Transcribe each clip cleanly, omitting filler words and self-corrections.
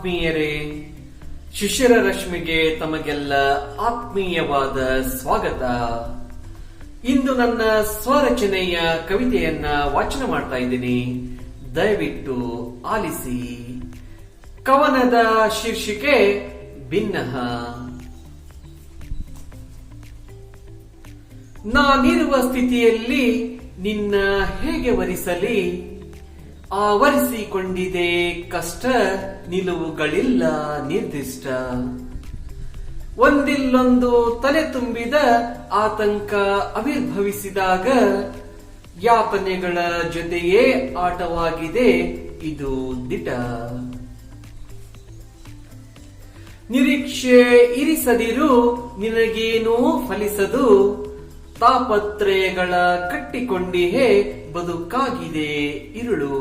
ಆತ್ಮೀಯರೇ, ಶಿಶಿರ ರಶ್ಮಿಗೆ ತಮಗೆಲ್ಲ ಆತ್ಮೀಯವಾದ ಸ್ವಾಗತ. ಇಂದು ನನ್ನ ಸ್ವರಚನೆಯ ಕವಿತೆಯನ್ನ ವಾಚನ ಮಾಡ್ತಾ ಇದ್ದೀನಿ. ದಯವಿಟ್ಟು ಆಲಿಸಿ. ಕವನದ ಶೀರ್ಷಿಕೆ ಭಿನ್ನಃ. ನಾನಿರುವ ಸ್ಥಿತಿಯಲ್ಲಿ ನಿನ್ನ ಹೇಗೆ ವರಿಸಲಿ? ಆವರಿಸಿಕೊಂಡಿದೆ ಕಷ್ಟ, ನಿಲುವುಗಳಿಲ್ಲ ನಿರ್ದಿಷ್ಟ. ಒಂದಿಲ್ಲೊಂದು ತಲೆ ತುಂಬಿದ ಆತಂಕ ಆವಿರ್ಭವಿಸಿದಾಗ ಯಾತನೆಗಳ ಜೊತೆಯೇ ಆಟವಾಗಿದೆ ಇದು ದಿಟ. ನಿರೀಕ್ಷೆ ಇರಿಸದಿರು, ನಿನಗೇನೂ ಫಲಿಸದು. ತಾಪತ್ರಯಗಳ ಕಟ್ಟಿಕೊಂಡಿಹೆ, ಬದುಕಾಗಿದೆ ಇರುಳು.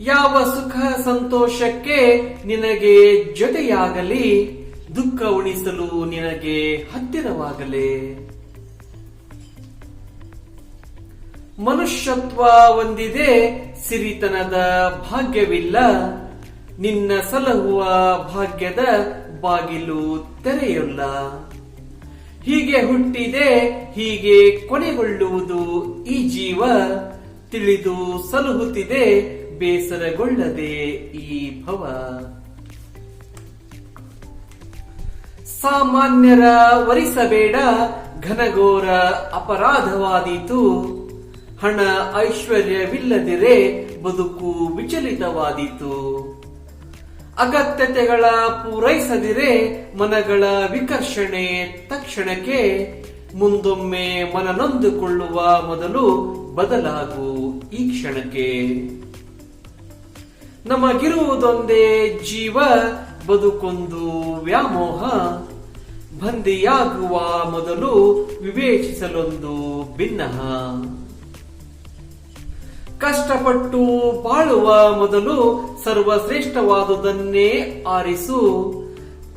ಯಾವ ಸುಖ ಸಂತೋಷಕ್ಕೆ ನಿನಗೆ ಜೊತೆಯಾಗಲಿ, ದುಃಖ ಉಣಿಸಲು ನಿನಗೆ ಹತ್ತಿರವಾಗಲೇ. ಮನುಷ್ಯತ್ವ ಹೊಂದಿದೆ, ಸಿರಿತನದ ಭಾಗ್ಯವಿಲ್ಲ. ನಿನ್ನ ಸಲಹುವ ಭಾಗ್ಯದ ಬಾಗಿಲು ತೆರೆಯೊಲ್ಲ. ಹೀಗೆ ಹುಟ್ಟಿದೆ, ಹೀಗೆ ಕೊನೆಗೊಳ್ಳುವುದು ಈ ಜೀವ. ತಿಳಿದು ಸಲಹುತ್ತಿದೆ, ಬೇಸರಗೊಳ್ಳದೆ ಈ ಭವ. ಸಾಮಾನ್ಯರ ವರಿಸಬೇಡ, ಘನಘೋರ ಅಪರಾಧವಾದೀತು. ಹಣ ಐಶ್ವರ್ಯವಿಲ್ಲದಿರೆ ಬದುಕು ವಿಚಲಿತವಾದೀತು. ಅಗತ್ಯತೆಗಳ ಪೂರೈಸದಿರೆ ಮನಗಳ ವಿಕರ್ಷಣೆ ತಕ್ಷಣಕ್ಕೆ. ಮುಂದೊಮ್ಮೆ ಮನ ನೊಂದುಕೊಳ್ಳುವ ಮೊದಲು ಬದಲಾಗು ಈ ಕ್ಷಣಕ್ಕೆ. ನಮಗಿರುವುದೊಂದೇ ಜೀವ, ಬದುಕೊಂದು ವ್ಯಾಮೋಹ. ಬಂದಿಯಾಗುವ ಮೊದಲು ವಿವೇಚಿಸಲೊಂದು ಭಿನ್ನಃ. ಕಷ್ಟಪಟ್ಟು ಬಾಳುವ ಮೊದಲು ಸರ್ವಶ್ರೇಷ್ಠವಾದುದನ್ನೇ ಆರಿಸು.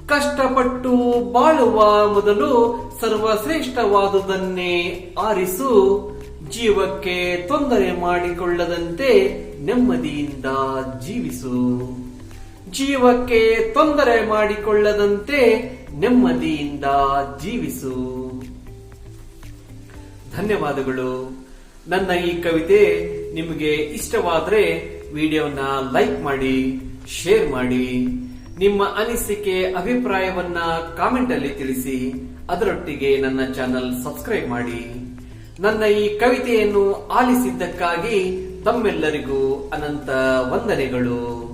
ಕಷ್ಟಪಟ್ಟು ಬಾಳುವ ಮೊದಲು ಸರ್ವಶ್ರೇಷ್ಠವಾದುದನ್ನೇ ಆರಿಸು. ಜೀವಕ್ಕೆ ತೊಂದರೆ ಮಾಡಿಕೊಳ್ಳದಂತೆ ನೆಮ್ಮದಿಯಿಂದ ಜೀವಿಸು. ಜೀವಕ್ಕೆ ತೊಂದರೆ ಮಾಡಿಕೊಳ್ಳದಂತೆ ನೆಮ್ಮದಿಯಿಂದ ಜೀವಿಸು. ಧನ್ಯವಾದಗಳು. ನನ್ನ ಈ ಕವಿತೆ ನಿಮಗೆ ಇಷ್ಟವಾದರೆ ವಿಡಿಯೋನ ಲೈಕ್ ಮಾಡಿ, ಶೇರ್ ಮಾಡಿ. ನಿಮ್ಮ ಅನಿಸಿಕೆ ಅಭಿಪ್ರಾಯವನ್ನ ಕಾಮೆಂಟ್ ಅಲ್ಲಿ ತಿಳಿಸಿ. ಅದರೊಟ್ಟಿಗೆ ನನ್ನ ಚಾನೆಲ್ ಸಬ್ಸ್ಕ್ರೈಬ್ ಮಾಡಿ. ನನ್ನ ಈ ಕವಿತೆಯನ್ನು ಆಲಿಸಿದ್ದಕ್ಕಾಗಿ ತಮ್ಮೆಲ್ಲರಿಗೂ ಅನಂತ ವಂದನೆಗಳು.